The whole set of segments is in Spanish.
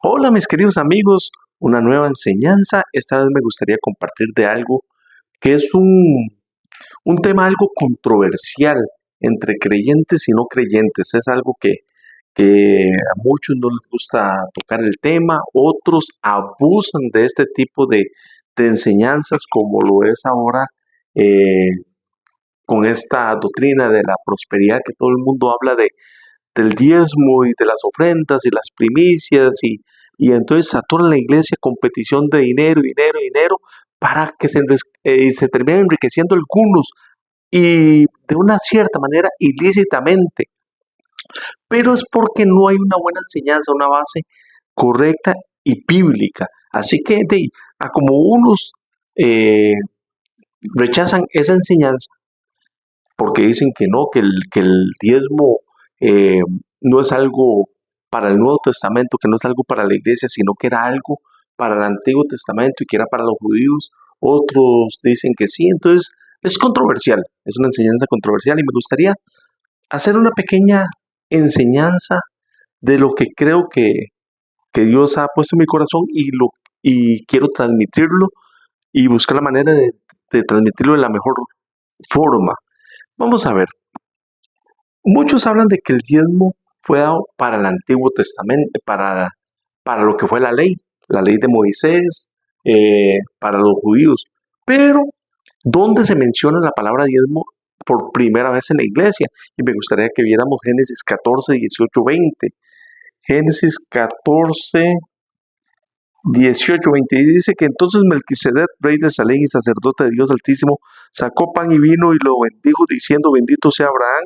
Hola mis queridos amigos, una nueva enseñanza. Esta vez me gustaría compartir de algo que es un tema algo controversial entre creyentes y no creyentes. Es algo que a muchos no les gusta tocar el tema, otros abusan de este tipo de enseñanzas como lo es ahora eh, con esta doctrina de la prosperidad que todo el mundo habla del diezmo y de las ofrendas y las primicias y entonces saturan la iglesia con petición de dinero, dinero, dinero para que se terminen enriqueciendo algunos y de una cierta manera ilícitamente, pero es porque no hay una buena enseñanza, una base correcta y bíblica. Así que a como unos eh, rechazan esa enseñanza, porque dicen que no, que el diezmo eh, no es algo para el Nuevo Testamento, que no es algo para la iglesia, sino que era algo para el Antiguo Testamento y que era para los judíos. Otros dicen que sí, entonces es controversial, es una enseñanza controversial y me gustaría hacer una pequeña enseñanza de lo que creo que Dios ha puesto en mi corazón y quiero transmitirlo y buscar la manera de transmitirlo de la mejor forma. Vamos a ver. Muchos hablan de que el diezmo fue dado para el Antiguo Testamento, para lo que fue la ley de Moisés, para los judíos. Pero, ¿dónde se menciona la palabra diezmo por primera vez en la iglesia? Y me gustaría que viéramos Génesis 14, 18, 20. Génesis 14, 18, 20. Y dice que entonces Melquisedec, rey de Salem y sacerdote de Dios Altísimo, sacó pan y vino y lo bendijo, diciendo: Bendito sea Abraham,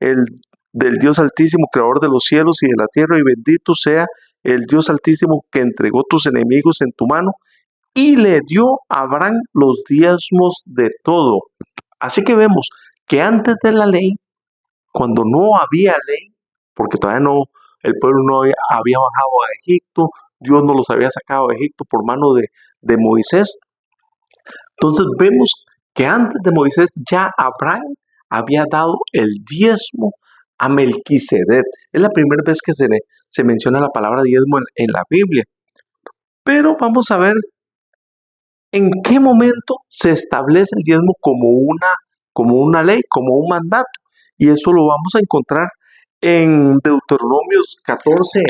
el del Dios Altísimo, creador de los cielos y de la tierra, y bendito sea el Dios Altísimo que entregó tus enemigos en tu mano, y le dio a Abraham los diezmos de todo. Así que vemos que antes de la ley, cuando no había ley, porque todavía no, el pueblo no había bajado a Egipto, Dios no los había sacado de Egipto por mano de Moisés. Entonces vemos que antes de Moisés ya Abraham había dado el diezmo a Melquisedec. Es la primera vez que se menciona la palabra diezmo en la Biblia. Pero vamos a ver en qué momento se establece el diezmo como una ley, como un mandato. Y eso lo vamos a encontrar en Deuteronomios 14,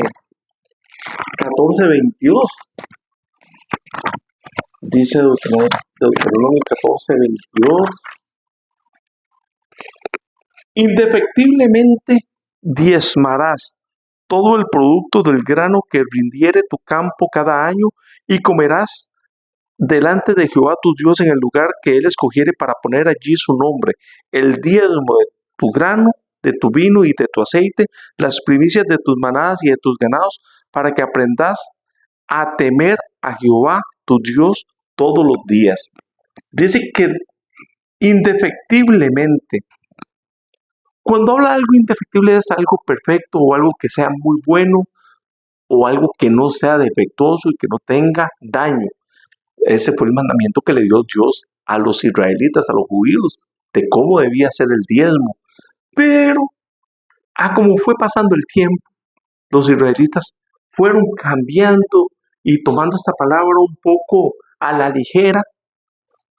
22. Dice Deuteronomio 14, 22. Indefectiblemente diezmarás todo el producto del grano que rindiere tu campo cada año, y comerás delante de Jehová tu Dios en el lugar que él escogiere para poner allí su nombre, el diezmo de tu grano, de tu vino y de tu aceite, las primicias de tus manadas y de tus ganados, para que aprendas a temer a Jehová tu Dios todos los días. Dice que indefectiblemente, cuando habla de algo indefectible, es algo perfecto o algo que sea muy bueno o algo que no sea defectuoso y que no tenga daño. Ese fue el mandamiento que le dio Dios a los israelitas, a los judíos, de cómo debía ser el diezmo. Pero, como fue pasando el tiempo, los israelitas fueron cambiando y tomando esta palabra un poco a la ligera.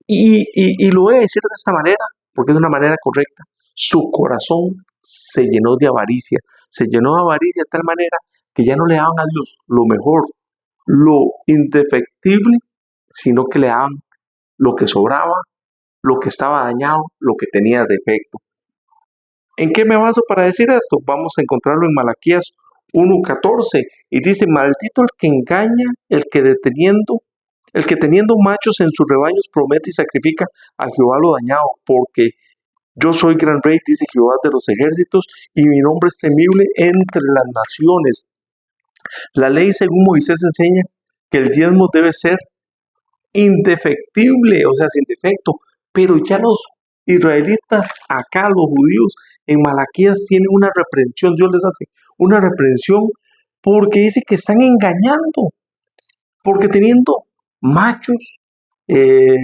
Y lo voy a decir de esta manera, porque es de una manera correcta. Su corazón se llenó de avaricia, de tal manera que ya no le daban a Dios lo mejor, lo indefectible, sino que le daban lo que sobraba, lo que estaba dañado, lo que tenía defecto. ¿En qué me baso para decir esto? Vamos a encontrarlo en Malaquías 1:14 y dice: Maldito el que engaña, el que teniendo machos en sus rebaños promete y sacrifica a Jehová lo dañado, porque yo soy gran rey, dice Jehová de los ejércitos, y mi nombre es temible entre las naciones. La ley, según Moisés, enseña que el diezmo debe ser indefectible, o sea, sin defecto, pero ya los israelitas, acá los judíos, en Malaquías tienen una reprensión, Dios les hace una reprensión porque dice que están engañando, porque teniendo machos eh,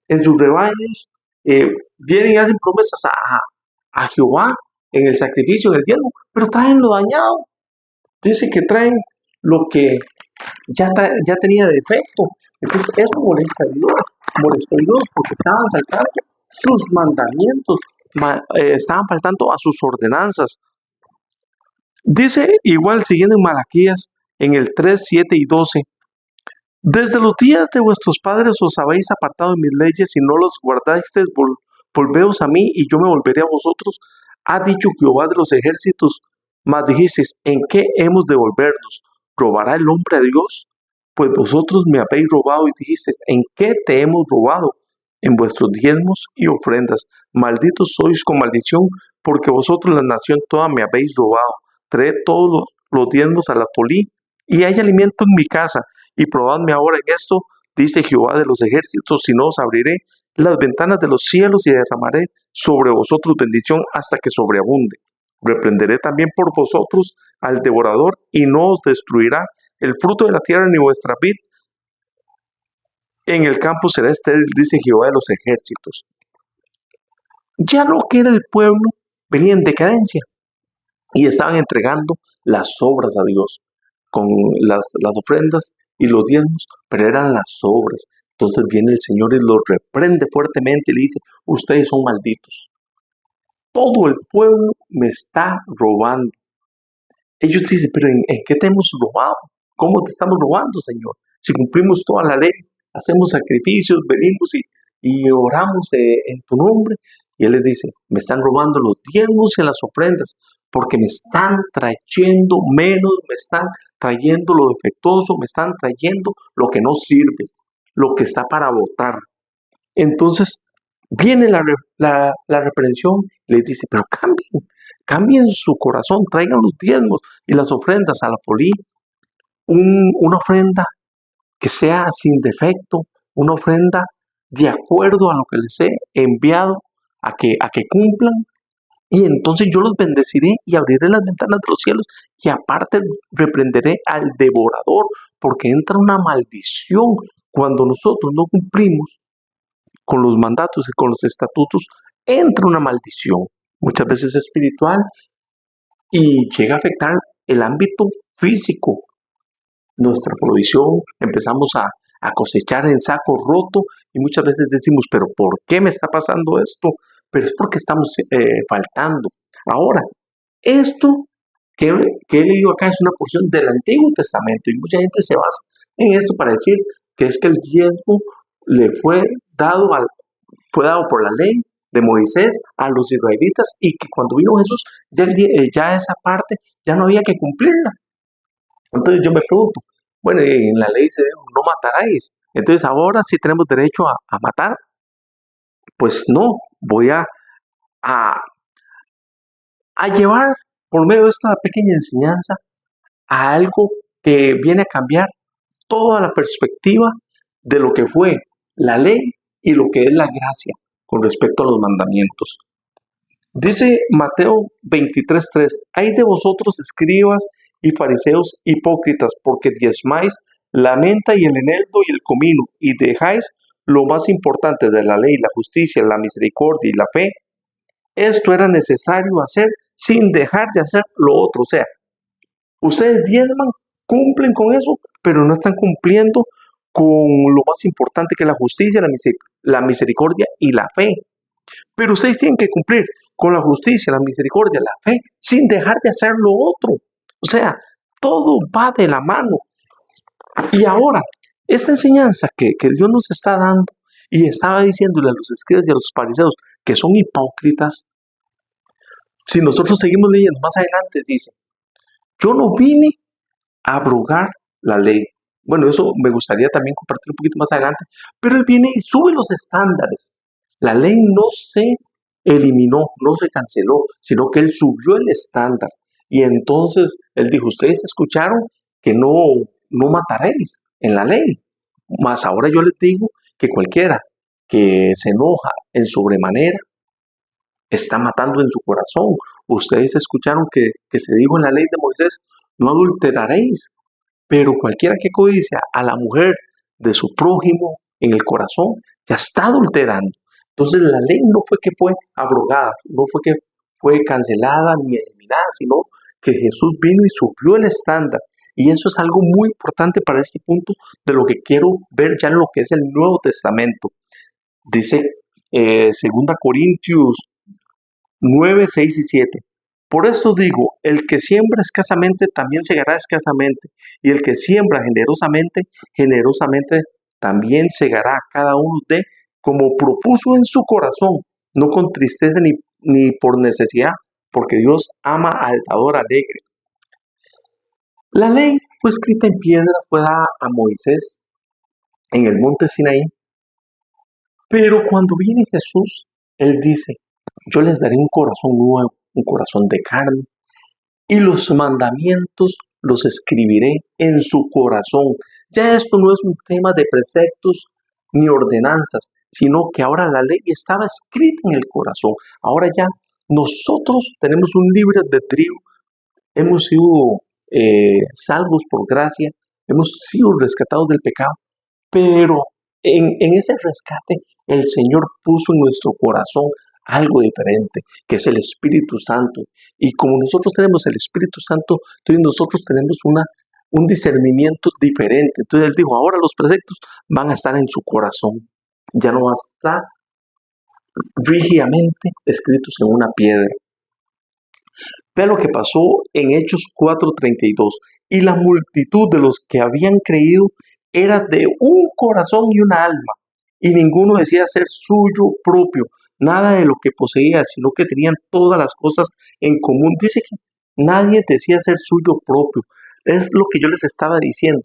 en sus rebaños, vienen y hacen promesas a Jehová en el sacrificio, en el diezmo, pero traen lo dañado. Dice que traen lo que ya tenía defecto. Entonces eso molestó a Dios porque estaban saltando sus mandamientos, estaban faltando a sus ordenanzas. Dice igual siguiendo en Malaquías en el 3, 7 y 12. Desde los días de vuestros padres os habéis apartado de mis leyes y no los guardasteis, volveos a mí y yo me volveré a vosotros, ha dicho Jehová de los ejércitos. Mas dijisteis, ¿en qué hemos de volvernos? ¿Robará el hombre a Dios? Pues vosotros me habéis robado y dijisteis, ¿en qué te hemos robado? En vuestros diezmos y ofrendas. Malditos sois con maldición, porque vosotros la nación toda me habéis robado. Traed todos los diezmos a la polí, y hay alimento en mi casa. Y probadme ahora en esto, dice Jehová de los ejércitos, si no os abriré las ventanas de los cielos y derramaré sobre vosotros bendición hasta que sobreabunde. Reprenderé también por vosotros al devorador y no os destruirá el fruto de la tierra ni vuestra vid. En el campo será estéril, dice Jehová de los ejércitos. Ya lo que era el pueblo venía en decadencia y estaban entregando las obras a Dios con las ofrendas y los diezmos, pero eran las obras. Entonces viene el Señor y los reprende fuertemente y le dice, ustedes son malditos. Todo el pueblo me está robando. Ellos dicen, pero ¿en qué te hemos robado? ¿Cómo te estamos robando, Señor? Si cumplimos toda la ley, hacemos sacrificios, venimos y oramos en tu nombre. Y Él les dice, me están robando los diezmos y las ofrendas, porque me están trayendo menos, me están trayendo lo defectuoso, me están trayendo lo que no sirve, lo que está para botar. Entonces viene la reprensión y les dice, pero cambien su corazón, traigan los diezmos y las ofrendas a la polí, una ofrenda que sea sin defecto, una ofrenda de acuerdo a lo que les he enviado a que cumplan, y entonces yo los bendeciré y abriré las ventanas de los cielos y aparte reprenderé al devorador, porque entra una maldición cuando nosotros no cumplimos con los mandatos y con los estatutos, entra una maldición, muchas veces espiritual, y llega a afectar el ámbito físico. Nuestra provisión, empezamos a cosechar en saco roto y muchas veces decimos, pero ¿por qué me está pasando esto? Pero es porque estamos faltando. Ahora, esto que he leído acá es una porción del Antiguo Testamento y mucha gente se basa en esto para decir que es que el diezmo le fue dado por la ley de Moisés a los israelitas y que cuando vino Jesús ya esa parte ya no había que cumplirla. Entonces yo me pregunto, bueno, en la ley se dijo, no mataráis. Entonces ahora sí tenemos derecho a matar. Pues no, voy a llevar por medio de esta pequeña enseñanza a algo que viene a cambiar toda la perspectiva de lo que fue la ley y lo que es la gracia con respecto a los mandamientos. Dice Mateo 23:3, hay de vosotros escribas y fariseos hipócritas, porque diezmáis la menta y el eneldo y el comino, y dejáis lo más importante de la ley, la justicia, la misericordia y la fe. Esto era necesario hacer sin dejar de hacer lo otro. O sea, ustedes diezman, cumplen con eso, pero no están cumpliendo con lo más importante que es la justicia, la misericordia y la fe. Pero ustedes tienen que cumplir con la justicia, la misericordia, la fe, sin dejar de hacer lo otro. O sea, todo va de la mano. Y ahora, esta enseñanza que Dios nos está dando y estaba diciéndole a los escribas y a los fariseos que son hipócritas, si nosotros seguimos leyendo más adelante, dice, yo no vine a abrogar la ley. Bueno, eso me gustaría también compartir un poquito más adelante, pero Él viene y sube los estándares. La ley no se eliminó, no se canceló, sino que Él subió el estándar. Y entonces Él dijo, ustedes escucharon que no mataréis en la ley. Mas ahora yo les digo que cualquiera que se enoja en sobremanera está matando en su corazón. Ustedes escucharon que se dijo en la ley de Moisés, no adulteraréis. Pero cualquiera que codicia a la mujer de su prójimo en el corazón, ya está adulterando. Entonces la ley no fue que fue abrogada, no fue que fue cancelada ni eliminada, sino que Jesús vino y subió el estándar. Y eso es algo muy importante para este punto de lo que quiero ver ya en lo que es el Nuevo Testamento. Dice 2 Corintios 9, 6 y 7. Por esto digo, el que siembra escasamente también segará escasamente, y el que siembra generosamente, generosamente también segará cada uno de como propuso en su corazón, no con tristeza ni por necesidad, porque Dios ama al dador alegre. La ley fue escrita en piedra, fue dada a Moisés en el monte Sinaí, pero cuando viene Jesús, Él dice, yo les daré un corazón nuevo, un corazón de carne, y los mandamientos los escribiré en su corazón. Ya esto no es un tema de preceptos ni ordenanzas, sino que ahora la ley estaba escrita en el corazón. Ahora ya nosotros tenemos un libre albedrío, hemos sido salvos por gracia, hemos sido rescatados del pecado, pero en ese rescate el Señor puso en nuestro corazón algo diferente, que es el Espíritu Santo. Y como nosotros tenemos el Espíritu Santo, entonces nosotros tenemos un discernimiento diferente. Entonces Él dijo, ahora los preceptos van a estar en su corazón. Ya no va a estar rígidamente escritos en una piedra. Vea lo que pasó en Hechos 4:32. Y la multitud de los que habían creído era de un corazón y una alma, y ninguno decía ser suyo propio, nada de lo que poseía, sino que tenían todas las cosas en común. Dice que nadie decía ser suyo propio. Es lo que yo les estaba diciendo.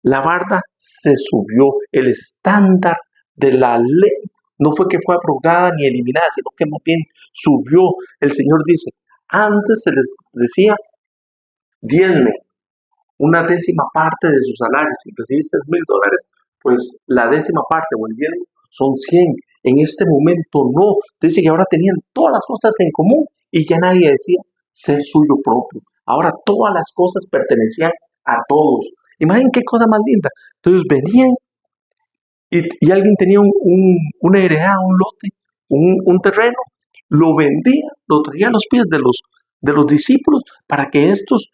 La barda se subió, el estándar de la ley no fue que fue abrogada ni eliminada, sino que más bien subió. El Señor dice, antes se les decía, diezme una décima parte de su salario. Si recibiste $1,000, pues la décima parte o el diezmo son 100. En este momento no. Dice que ahora tenían todas las cosas en común y ya nadie decía ser suyo propio. Ahora todas las cosas pertenecían a todos. Imaginen qué cosa más linda. Entonces venían y alguien tenía una heredad, un lote, un terreno, lo vendía, lo traía a los pies de los discípulos para que estos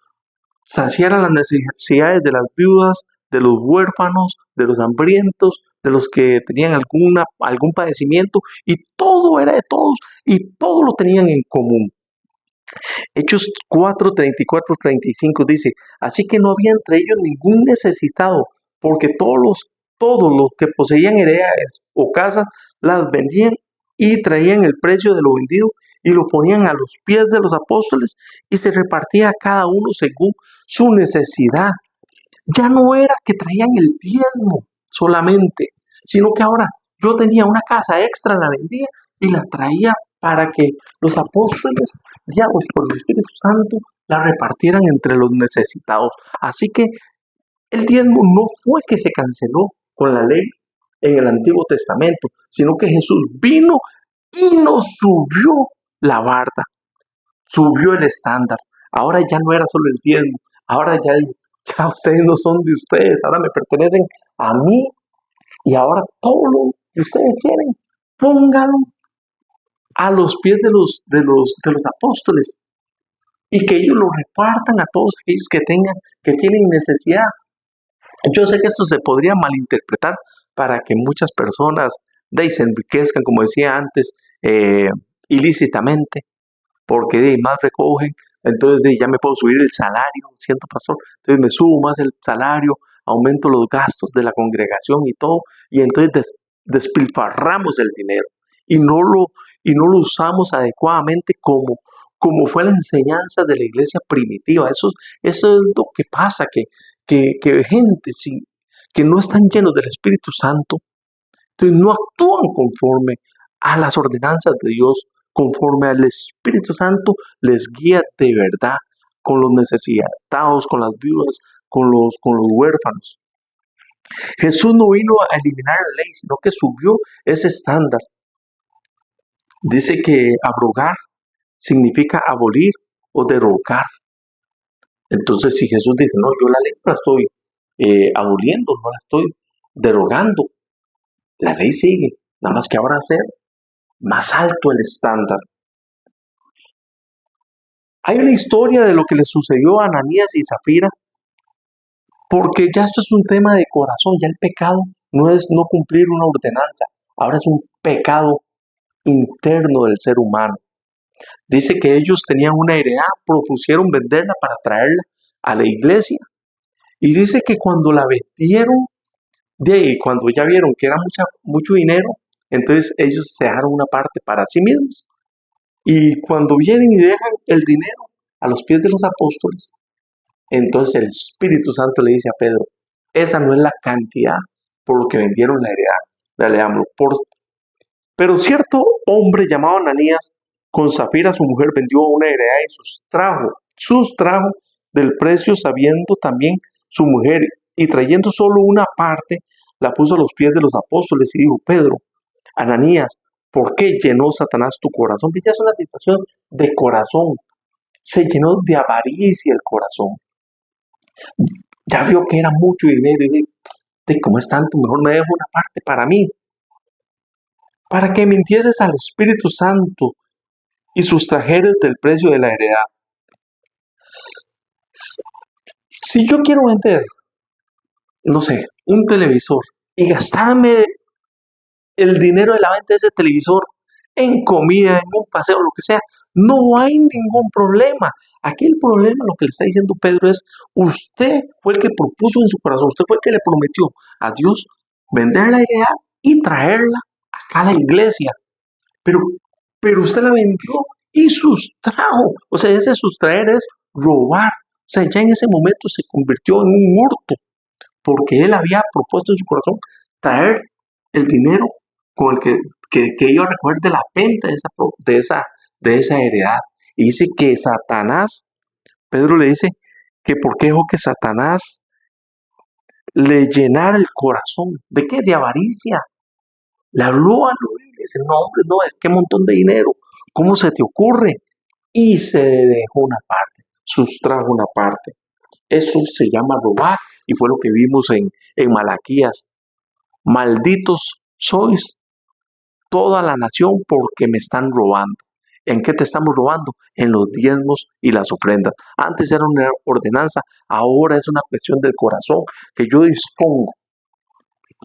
saciaran las necesidades de las viudas, de los huérfanos, de los hambrientos, de los que tenían algún padecimiento, y todo era de todos y todo lo tenían en común. Hechos 4, 34, 35 dice, así que no había entre ellos ningún necesitado, porque todos los que poseían heredades o casas las vendían y traían el precio de lo vendido y lo ponían a los pies de los apóstoles y se repartía a cada uno según su necesidad. Ya no era que traían el diezmo solamente, sino que ahora yo tenía una casa extra, la vendía y la traía para que los apóstoles, guiados por el Espíritu Santo, la repartieran entre los necesitados. Así que el diezmo no fue que se canceló con la ley en el Antiguo Testamento, sino que Jesús vino y nos subió la barda, subió el estándar. Ahora ya no era solo el diezmo, ahora ya ustedes no son de ustedes, ahora me pertenecen a mí y ahora todo lo que ustedes tienen, pónganlo a los pies de los apóstoles y que ellos lo repartan a todos aquellos que tienen necesidad. Yo sé que esto se podría malinterpretar para que muchas personas se enriquezcan, como decía antes, ilícitamente, porque más recogen, entonces ya me puedo subir el salario, siento pastor, entonces me subo más el salario, aumento los gastos de la congregación y todo, y entonces despilfarramos el dinero y no lo usamos adecuadamente como fue la enseñanza de la iglesia primitiva. Eso es lo que pasa, que gente que no están llenos del Espíritu Santo, entonces no actúan conforme a las ordenanzas de Dios, conforme al Espíritu Santo les guía de verdad, con los necesitados, con las viudas, con los huérfanos. Jesús no vino a eliminar la ley, sino que subió ese estándar. Dice que abrogar significa abolir o derogar. Entonces, si Jesús dice, no, yo la ley no la estoy aboliendo, no la estoy derogando, la ley sigue, nada más que ahora hacer más alto el estándar. Hay una historia de lo que le sucedió a Ananías y Zafira Porque ya esto es un tema de corazón, ya el pecado no es no cumplir una ordenanza, ahora es un pecado interno del ser humano. Dice que ellos tenían una heredad, propusieron venderla para traerla a la iglesia. Y dice que cuando la vendieron, de ahí, cuando ya vieron que era mucho dinero, entonces ellos se dejaron una parte para sí mismos. Y cuando vienen y dejan el dinero a los pies de los apóstoles, entonces el Espíritu Santo le dice a Pedro, esa no es la cantidad por lo que vendieron la heredad. Leámoslo. Pero cierto hombre llamado Ananías, con Zafira su mujer, vendió una heredad y sustrajo del precio, sabiendo también su mujer, y trayendo solo una parte, la puso a los pies de los apóstoles y dijo, Pedro, Ananías, ¿por qué llenó Satanás tu corazón? Ya es una situación de corazón, se llenó de avaricia el corazón. Ya vio que era mucho dinero y dice, ¿cómo es tanto? Mejor me dejo una parte para mí. Para que mintieses al Espíritu Santo y sustrajeres del precio de la heredad. Si yo quiero vender, no sé, un televisor y gastarme el dinero de la venta de ese televisor en comida, en un paseo, lo que sea, no hay ningún problema. Aquí el problema, lo que le está diciendo Pedro es, usted fue el que propuso en su corazón, usted fue el que le prometió a Dios vender la idea y traerla acá a la iglesia. Pero, pero usted la vendió y sustrajo. O sea, ese sustraer es robar. O sea, ya en ese momento se convirtió en un hurto, porque él había propuesto en su corazón traer el dinero con el que iba a recoger de la venta de esa heredad. Y dice que Satanás, Pedro le dice que por qué dejó que Satanás le llenara el corazón. ¿De qué? De avaricia. Le habló al oído y le dice, no hombre, no, es que montón de dinero. ¿Cómo se te ocurre? Y se dejó una parte, sustrajo una parte. Eso se llama robar y fue lo que vimos en Malaquías. Malditos sois toda la nación porque me están robando. ¿En qué te estamos robando? En los diezmos y las ofrendas. Antes era una ordenanza, ahora es una cuestión del corazón que yo dispongo.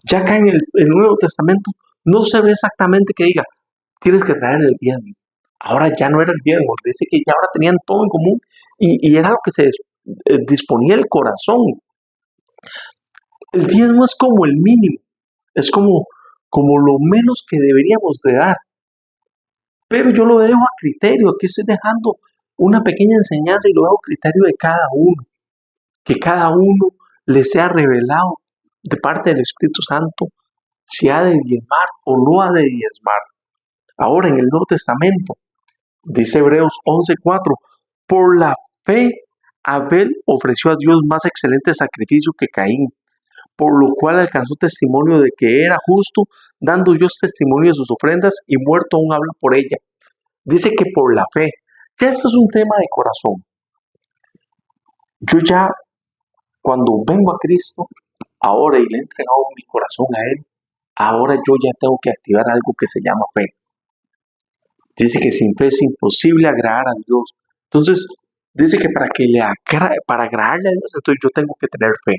Ya acá en el Nuevo Testamento no se ve exactamente que diga, tienes que traer el diezmo. Ahora ya no era el diezmo, dice que ya ahora tenían todo en común y era lo que se disponía el corazón. El diezmo es como el mínimo, es como lo menos que deberíamos de dar. Pero yo lo dejo a criterio, aquí estoy dejando una pequeña enseñanza y lo dejo a criterio de cada uno. Que cada uno le sea revelado de parte del Espíritu Santo si ha de diezmar o no ha de diezmar. Ahora en el Nuevo Testamento, dice Hebreos 11:4, por la fe Abel ofreció a Dios más excelente sacrificio que Caín, por lo cual alcanzó testimonio de que era justo, dando Dios testimonio de sus ofrendas y muerto aún habla por ella. Dice que por la fe, que esto es un tema de corazón. Yo ya, cuando vengo a Cristo, ahora y le he entregado mi corazón a Él, ahora yo ya tengo que activar algo que se llama fe. Dice que sin fe es imposible agradar a Dios. Entonces, dice que para agradarle a Dios, entonces yo tengo que tener fe.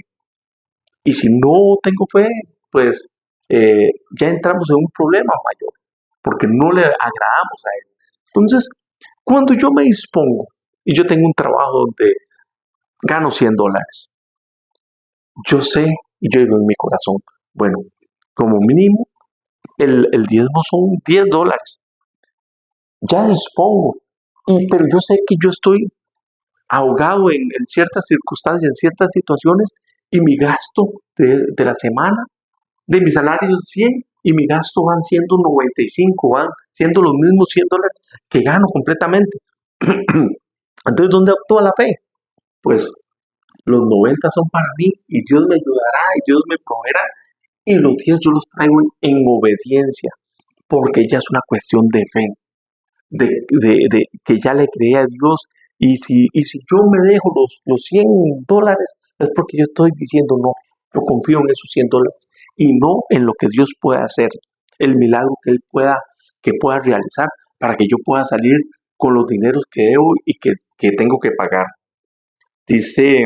Y si no tengo fe, pues ya entramos en un problema mayor, porque no le agradamos a Él. Entonces, cuando yo me dispongo y yo tengo un trabajo donde gano $100, yo sé y yo digo en mi corazón, bueno, como mínimo, el diezmo son $10. Ya dispongo, pero yo sé que yo estoy ahogado en ciertas circunstancias, en ciertas situaciones, y mi gasto de la semana, de mi salario es 100 y mi gasto van siendo 95, van siendo los mismos $100 que gano completamente. Entonces, ¿dónde actúa la fe? Pues los 90 son para mí y Dios me ayudará y Dios me proveerá. Y los 10 yo los traigo en obediencia, porque ya es una cuestión de fe, de que ya le creé a Dios. Y si yo me dejo los $100, es porque yo estoy diciendo no, yo confío en esos $100 y no en lo que Dios pueda hacer, el milagro que pueda realizar para que yo pueda salir con los dineros que debo y que tengo que pagar. Dice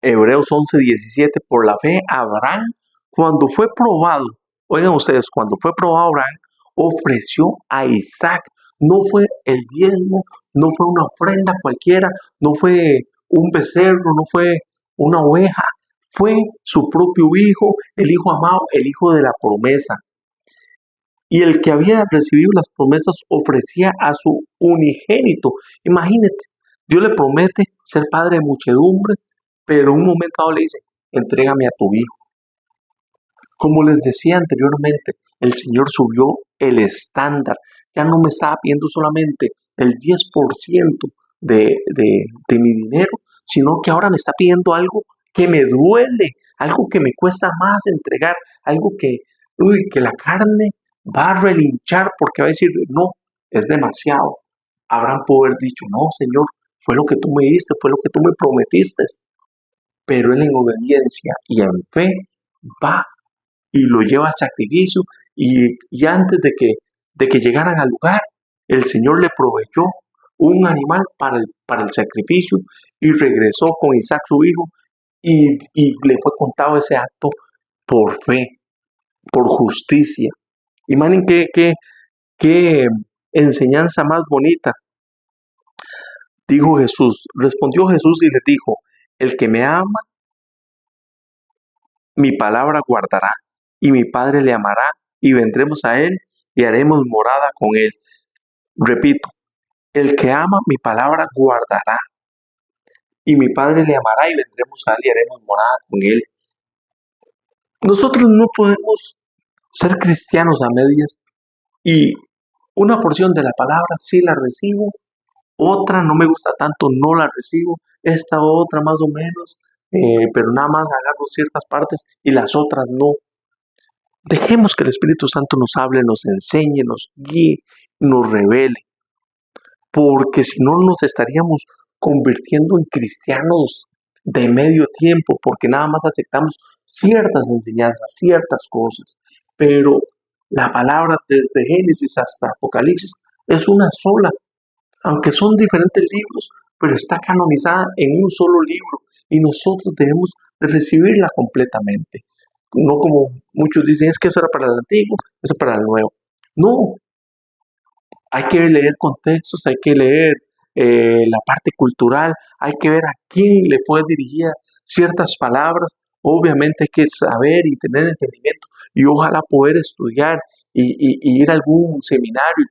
Hebreos 11:17, por la fe Abraham, cuando fue probado, oigan ustedes, cuando fue probado Abraham, ofreció a Isaac. No fue el diezmo, no fue una ofrenda cualquiera, no fue un becerro, no fue una oveja, fue su propio hijo, el hijo amado, el hijo de la promesa. Y el que había recibido las promesas ofrecía a su unigénito. Imagínate, Dios le promete ser padre de muchedumbre, pero en un momento dado le dice, entrégame a tu hijo. Como les decía anteriormente, el Señor subió el estándar. Ya no me estaba pidiendo solamente el 10% de mi dinero, sino que ahora me está pidiendo algo que me duele, algo que me cuesta más entregar, algo que la carne va a relinchar porque va a decir, no, es demasiado. Abraham pudo haber dicho, no, Señor, fue lo que tú me diste, fue lo que tú me prometiste. Pero él en obediencia y en fe va y lo lleva al sacrificio y antes de que llegaran al lugar, el Señor le proveyó un animal para el sacrificio y regresó con Isaac su hijo y le fue contado ese acto por fe, por justicia. Imaginen qué enseñanza más bonita. Dijo Jesús, respondió Jesús y les dijo, el que me ama, mi palabra guardará, y mi Padre le amará, y vendremos a él y haremos morada con él. Repito, el que ama mi palabra guardará, y mi Padre le amará, y vendremos a él y haremos morada con él. Nosotros no podemos ser cristianos a medias y una porción de la palabra sí la recibo, otra no me gusta tanto, no la recibo, esta otra más o menos, pero nada más agarro ciertas partes y las otras no. Dejemos que el Espíritu Santo nos hable, nos enseñe, nos guíe, nos revele, porque si no nos estaríamos convirtiendo en cristianos de medio tiempo, porque nada más aceptamos ciertas enseñanzas, ciertas cosas, pero la palabra desde Génesis hasta Apocalipsis es una sola, aunque son diferentes libros, pero está canonizada en un solo libro y nosotros debemos de recibirla completamente. No como muchos dicen, es que eso era para el antiguo, eso para el nuevo. No, hay que leer contextos, hay que leer la parte cultural, hay que ver a quién le fue dirigida ciertas palabras. Obviamente hay que saber y tener entendimiento y ojalá poder estudiar y ir a algún seminario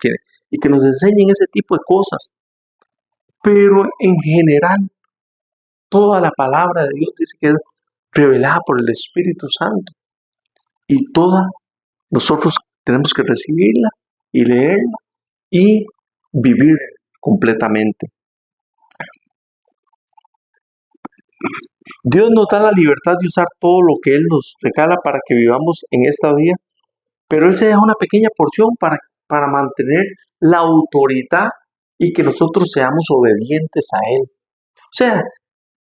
y que nos enseñen ese tipo de cosas. Pero en general, toda la palabra de Dios dice que es revelada por el Espíritu Santo y toda nosotros tenemos que recibirla y leerla y vivir completamente. Dios nos da la libertad de usar todo lo que Él nos regala para que vivamos en esta vida, pero Él se deja una pequeña porción para mantener la autoridad y que nosotros seamos obedientes a Él. O sea,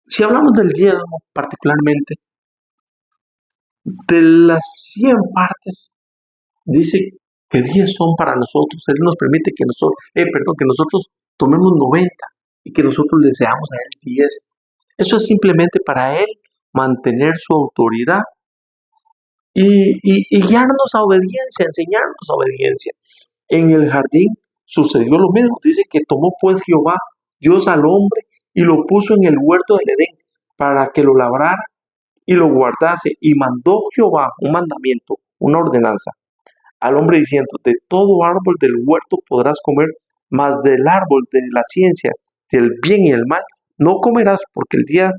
si hablamos del diezmo particularmente, de las 100 partes, dice que 10 son para nosotros. Él nos permite que nosotros tomemos 90 y que nosotros le seamos a Él 10. Eso es simplemente para Él mantener su autoridad y guiarnos a obediencia, enseñarnos a obediencia. En el jardín sucedió lo mismo. Dice que tomó pues Jehová, Dios al hombre, y lo puso en el huerto del Edén para que lo labrara y lo guardase. Y mandó Jehová un mandamiento, una ordenanza al hombre diciendo, de todo árbol del huerto podrás comer, mas del árbol de la ciencia, del bien y del mal, no comerás, porque el día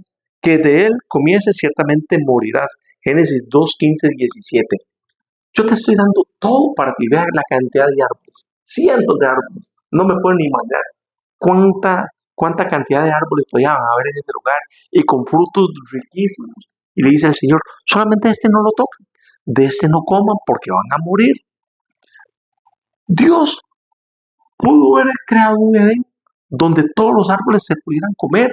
que de él comieses ciertamente morirás. Génesis 2, 15, 17. Yo te estoy dando todo para que veas la cantidad de árboles, cientos de árboles. No me pueden ni imaginar cuánta cantidad de árboles podían haber en ese lugar y con frutos riquísimos. Y le dice al Señor, solamente este no lo toquen, de este no coman porque van a morir. Dios pudo haber creado un Edén donde todos los árboles se pudieran comer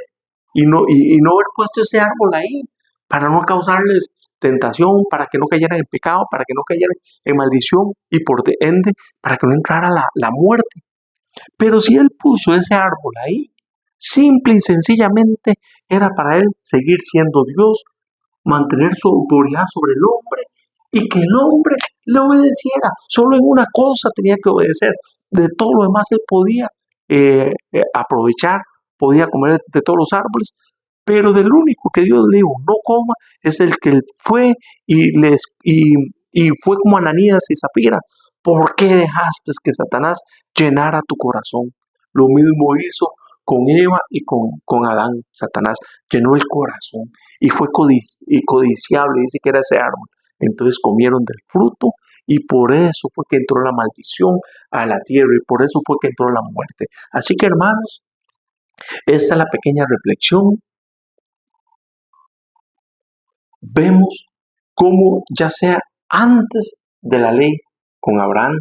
y no haber puesto ese árbol ahí para no causarles tentación, para que no cayeran en pecado, para que no cayeran en maldición y por ende para que no entrara la muerte. Pero si Él puso ese árbol ahí, simple y sencillamente era para él seguir siendo Dios, mantener su autoridad sobre el hombre y que el hombre le obedeciera. Solo en una cosa tenía que obedecer. De todo lo demás él podía aprovechar, podía comer de todos los árboles, pero del único que Dios le dijo no coma es el que fue y fue como Ananías y Zafira. ¿Por qué dejaste que Satanás llenara tu corazón? Lo mismo hizo con Eva y con Adán. Satanás llenó el corazón y fue codiciable, dice que era ese árbol. Entonces comieron del fruto y por eso fue que entró la maldición a la tierra y por eso fue que entró la muerte. Así que hermanos, esta es la pequeña reflexión. Vemos cómo ya sea antes de la ley con Abraham,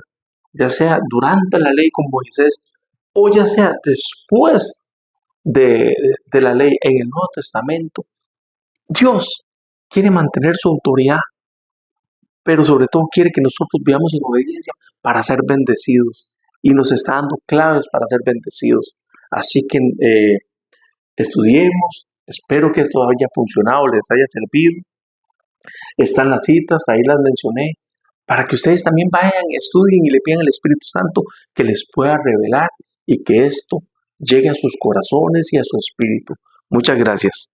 ya sea durante la ley con Moisés, o ya sea después de la ley en el Nuevo Testamento, Dios quiere mantener su autoridad, pero sobre todo quiere que nosotros vivamos en obediencia para ser bendecidos. Y nos está dando claves para ser bendecidos. Así que estudiemos, espero que esto haya funcionado, les haya servido. Están las citas, ahí las mencioné, para que ustedes también vayan, estudien y le pidan al Espíritu Santo que les pueda revelar y que esto llegue a sus corazones y a su espíritu. Muchas gracias.